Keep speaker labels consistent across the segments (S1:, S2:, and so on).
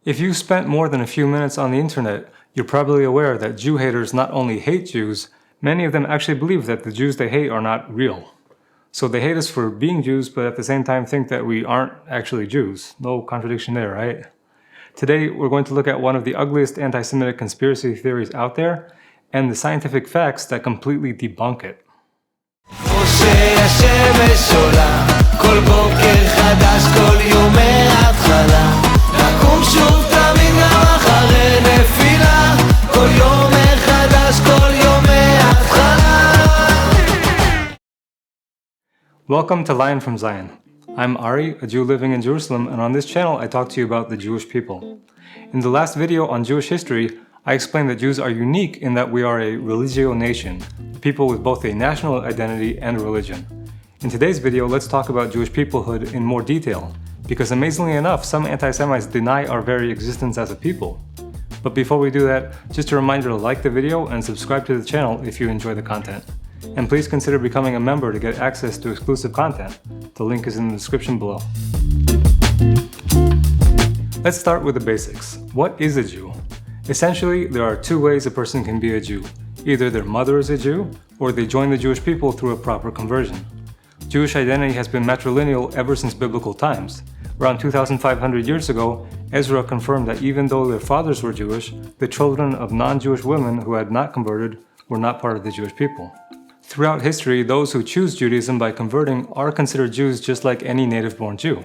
S1: If you spent more than a few minutes on the internet, you're probably aware that Jew haters not only hate Jews, many of them actually believe that the Jews they hate are not real. So they hate us for being Jews, but at the same time think that we aren't actually Jews. No contradiction there, right? Today, we're going to look at one of the ugliest anti-Semitic conspiracy theories out there, and the scientific facts that completely debunk it. Welcome to Lion from Zion. I'm Ari, a Jew living in Jerusalem, and on this channel I talk to you about the Jewish people. In the last video on Jewish history, I explained that Jews are unique in that we are a religio nation, people with both a national identity and a religion. In today's video, let's talk about Jewish peoplehood in more detail, because amazingly enough, some anti-Semites deny our very existence as a people. But before we do that, just a reminder to like the video and subscribe to the channel if you enjoy the content. And please consider becoming a member to get access to exclusive content. The link is in the description below. Let's start with the basics. What is a Jew? Essentially, there are two ways a person can be a Jew. Either their mother is a Jew, or they join the Jewish people through a proper conversion. Jewish identity has been matrilineal ever since biblical times. Around 2,500 years ago, Ezra confirmed that even though their fathers were Jewish, the children of non-Jewish women who had not converted were not part of the Jewish people. Throughout history, those who choose Judaism by converting are considered Jews just like any native-born Jew.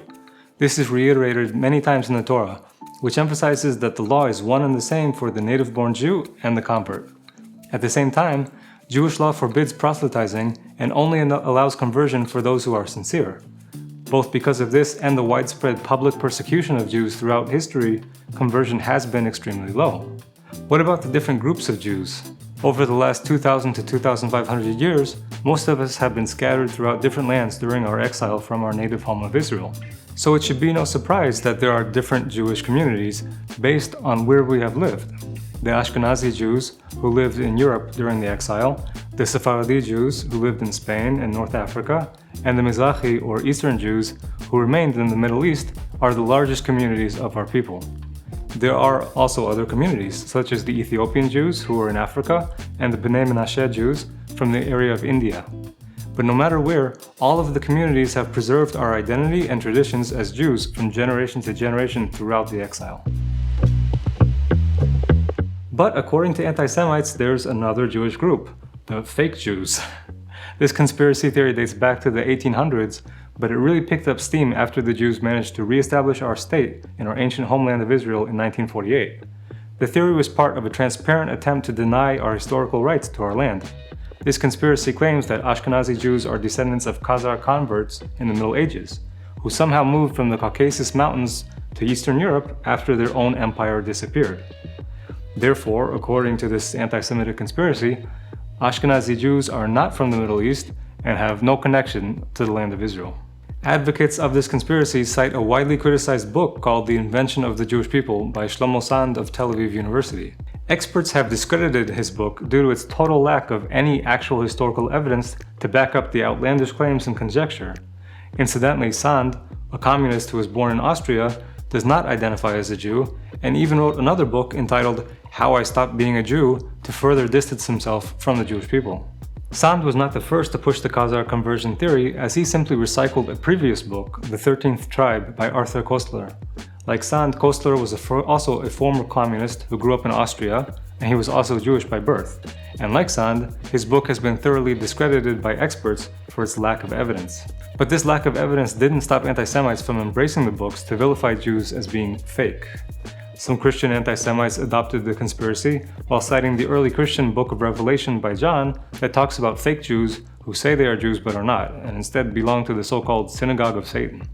S1: This is reiterated many times in the Torah, which emphasizes that the law is one and the same for the native-born Jew and the convert. At the same time, Jewish law forbids proselytizing and only allows conversion for those who are sincere. Both because of this and the widespread public persecution of Jews throughout history, conversion has been extremely low. What about the different groups of Jews? Over the last 2,000 to 2,500 years, most of us have been scattered throughout different lands during our exile from our native home of Israel. So it should be no surprise that there are different Jewish communities based on where we have lived. The Ashkenazi Jews, who lived in Europe during the exile, the Sephardi Jews, who lived in Spain and North Africa, and the Mizrahi or Eastern Jews, who remained in the Middle East, are the largest communities of our people. There are also other communities, such as the Ethiopian Jews, who are in Africa, and the Bnei Menashe Jews from the area of India. But no matter where, all of the communities have preserved our identity and traditions as Jews from generation to generation throughout the exile. But according to anti-Semites, there's another Jewish group, the fake Jews. This conspiracy theory dates back to the 1800s, but it really picked up steam after the Jews managed to re-establish our state in our ancient homeland of Israel in 1948. The theory was part of a transparent attempt to deny our historical rights to our land. This conspiracy claims that Ashkenazi Jews are descendants of Khazar converts in the Middle Ages, who somehow moved from the Caucasus Mountains to Eastern Europe after their own empire disappeared. Therefore, according to this anti-Semitic conspiracy, Ashkenazi Jews are not from the Middle East and have no connection to the land of Israel. Advocates of this conspiracy cite a widely criticized book called The Invention of the Jewish People by Shlomo Sand of Tel Aviv University. Experts have discredited his book due to its total lack of any actual historical evidence to back up the outlandish claims and conjecture. Incidentally, Sand, a communist who was born in Austria, does not identify as a Jew, and even wrote another book entitled How I Stopped Being a Jew to further distance himself from the Jewish people. Sand was not the first to push the Khazar conversion theory, as he simply recycled a previous book, The 13th Tribe by Arthur Koestler. Like Sand, Koestler was also a former communist who grew up in Austria, and he was also Jewish by birth. And like Sand, his book has been thoroughly discredited by experts for its lack of evidence. But this lack of evidence didn't stop anti-Semites from embracing the books to vilify Jews as being fake. Some Christian anti-Semites adopted the conspiracy while citing the early Christian book of Revelation by John that talks about fake Jews who say they are Jews but are not, and instead belong to the so-called synagogue of Satan.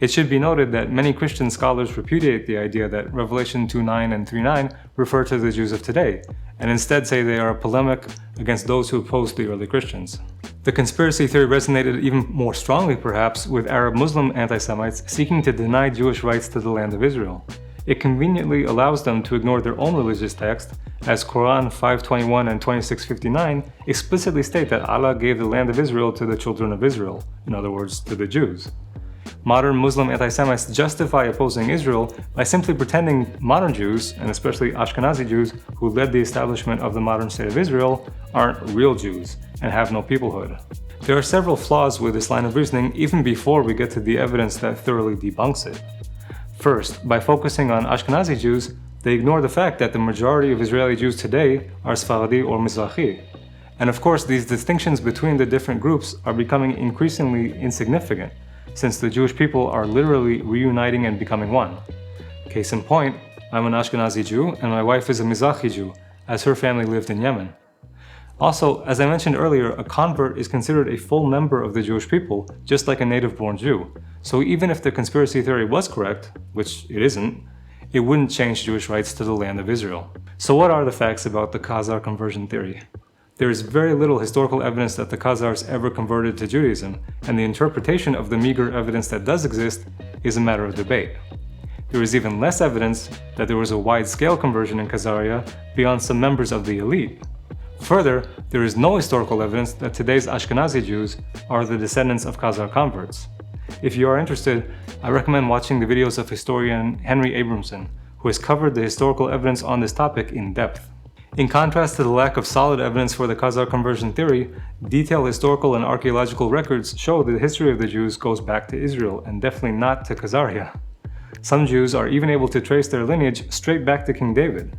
S1: It should be noted that many Christian scholars repudiate the idea that Revelation 2:9 and 3:9 refer to the Jews of today, and instead say they are a polemic against those who opposed the early Christians. The conspiracy theory resonated even more strongly, perhaps, with Arab Muslim anti-Semites seeking to deny Jewish rights to the land of Israel. It conveniently allows them to ignore their own religious text, as Quran 5:21 and 26:59 explicitly state that Allah gave the land of Israel to the children of Israel, in other words, to the Jews. modern Muslim anti-Semites justify opposing Israel by simply pretending modern Jews, and especially Ashkenazi Jews, who led the establishment of the modern state of Israel, aren't real Jews and have no peoplehood. There are several flaws with this line of reasoning even before we get to the evidence that thoroughly debunks it. First, by focusing on Ashkenazi Jews, they ignore the fact that the majority of Israeli Jews today are Sephardi or Mizrahi. And of course, these distinctions between the different groups are becoming increasingly insignificant, since the Jewish people are literally reuniting and becoming one. Case in point, I'm an Ashkenazi Jew and my wife is a Mizrahi Jew, as her family lived in Yemen. Also, as I mentioned earlier, a convert is considered a full member of the Jewish people, just like a native-born Jew. So even if the conspiracy theory was correct, which it isn't, it wouldn't change Jewish rights to the land of Israel. So what are the facts about the Khazar conversion theory? There is very little historical evidence that the Khazars ever converted to Judaism, and the interpretation of the meager evidence that does exist is a matter of debate. There is even less evidence that there was a wide-scale conversion in Khazaria beyond some members of the elite. Further, there is no historical evidence that today's Ashkenazi Jews are the descendants of Khazar converts. If you are interested, I recommend watching the videos of historian Henry Abramson, who has covered the historical evidence on this topic in depth. In contrast to the lack of solid evidence for the Khazar conversion theory, detailed historical and archaeological records show that the history of the Jews goes back to Israel and definitely not to Khazaria. Some Jews are even able to trace their lineage straight back to King David.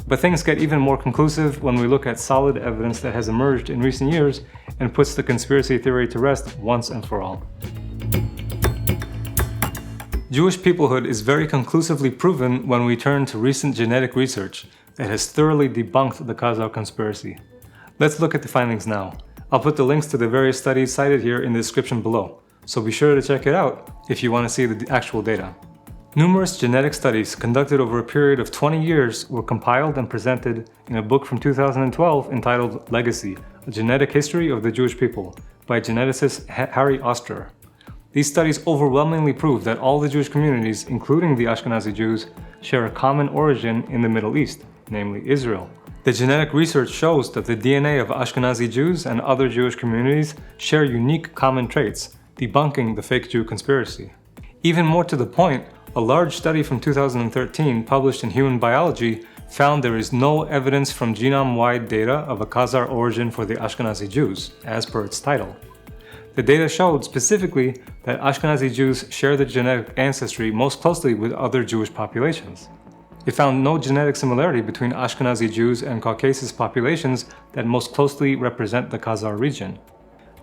S1: But things get even more conclusive when we look at solid evidence that has emerged in recent years and puts the conspiracy theory to rest once and for all. Jewish peoplehood is very conclusively proven when we turn to recent genetic research that has thoroughly debunked the Khazar conspiracy. Let's look at the findings now. I'll put the links to the various studies cited here in the description below, so be sure to check it out if you want to see the actual data. Numerous genetic studies conducted over a period of 20 years were compiled and presented in a book from 2012 entitled Legacy, A Genetic History of the Jewish People by geneticist Harry Oster. These studies overwhelmingly prove that all the Jewish communities, including the Ashkenazi Jews, share a common origin in the Middle East, namely Israel. The genetic research shows that the DNA of Ashkenazi Jews and other Jewish communities share unique common traits, debunking the fake Jew conspiracy. Even more to the point, a large study from 2013 published in Human Biology found there is no evidence from genome-wide data of a Khazar origin for the Ashkenazi Jews, as per its title. The data showed specifically that Ashkenazi Jews share the genetic ancestry most closely with other Jewish populations. It found no genetic similarity between Ashkenazi Jews and Caucasus populations that most closely represent the Khazar region.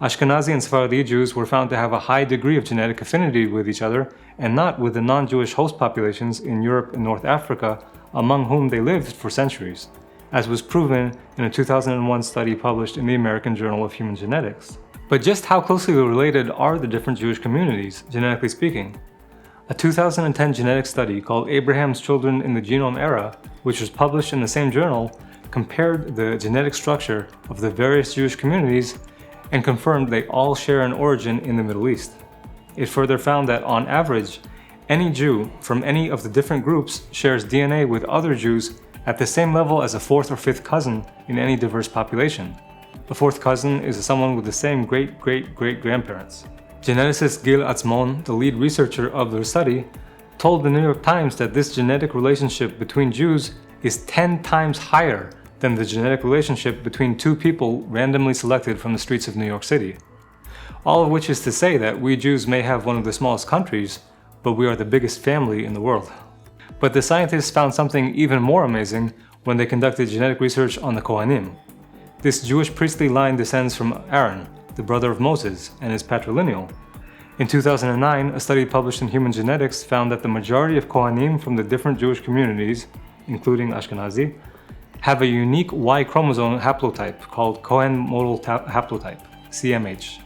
S1: Ashkenazi and Sephardi Jews were found to have a high degree of genetic affinity with each other and not with the non-Jewish host populations in Europe and North Africa, among whom they lived for centuries, as was proven in a 2001 study published in the American Journal of Human Genetics. But just how closely related are the different Jewish communities, genetically speaking? A 2010 genetic study called Abraham's Children in the Genome Era, which was published in the same journal, compared the genetic structure of the various Jewish communities and confirmed they all share an origin in the Middle East. It further found that, on average, any Jew from any of the different groups shares DNA with other Jews at the same level as a fourth or fifth cousin in any diverse population. A fourth cousin is someone with the same great-great-great-grandparents. Geneticist Gil Atzmon, the lead researcher of the study, told the New York Times that this genetic relationship between Jews is 10 times higher than the genetic relationship between two people randomly selected from the streets of New York City. All of which is to say that we Jews may have one of the smallest countries, but we are the biggest family in the world. But the scientists found something even more amazing when they conducted genetic research on the Kohanim. This Jewish priestly line descends from Aaron, the brother of Moses, and is patrilineal. In 2009, a study published in Human Genetics found that the majority of Kohanim from the different Jewish communities, including Ashkenazi, have a unique Y chromosome haplotype called Cohen modal haplotype, CMH.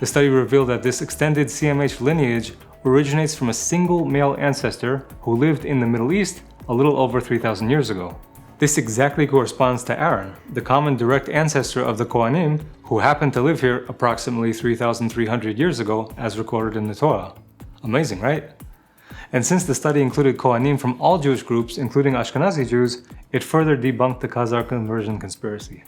S1: The study revealed that this extended CMH lineage originates from a single male ancestor who lived in the Middle East a little over 3,000 years ago. This exactly corresponds to Aaron, the common direct ancestor of the Kohanim, who happened to live here approximately 3,300 years ago, as recorded in the Torah. Amazing, right? And since the study included Kohanim from all Jewish groups, including Ashkenazi Jews, it further debunked the Khazar conversion conspiracy.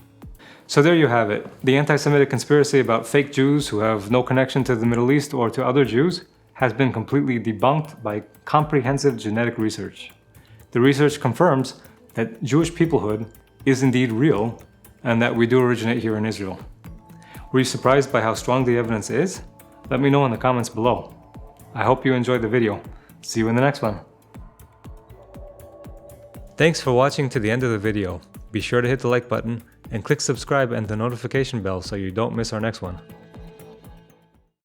S1: So there you have it. The anti-Semitic conspiracy about fake Jews who have no connection to the Middle East or to other Jews has been completely debunked by comprehensive genetic research. The research confirms that Jewish peoplehood is indeed real and that we do originate here in Israel. Were you surprised by how strong the evidence is? Let me know in the comments below. I hope you enjoyed the video. See you in the next one. Thanks for watching to the end of the video. Be sure to hit the like button and click subscribe and the notification bell so you don't miss our next one.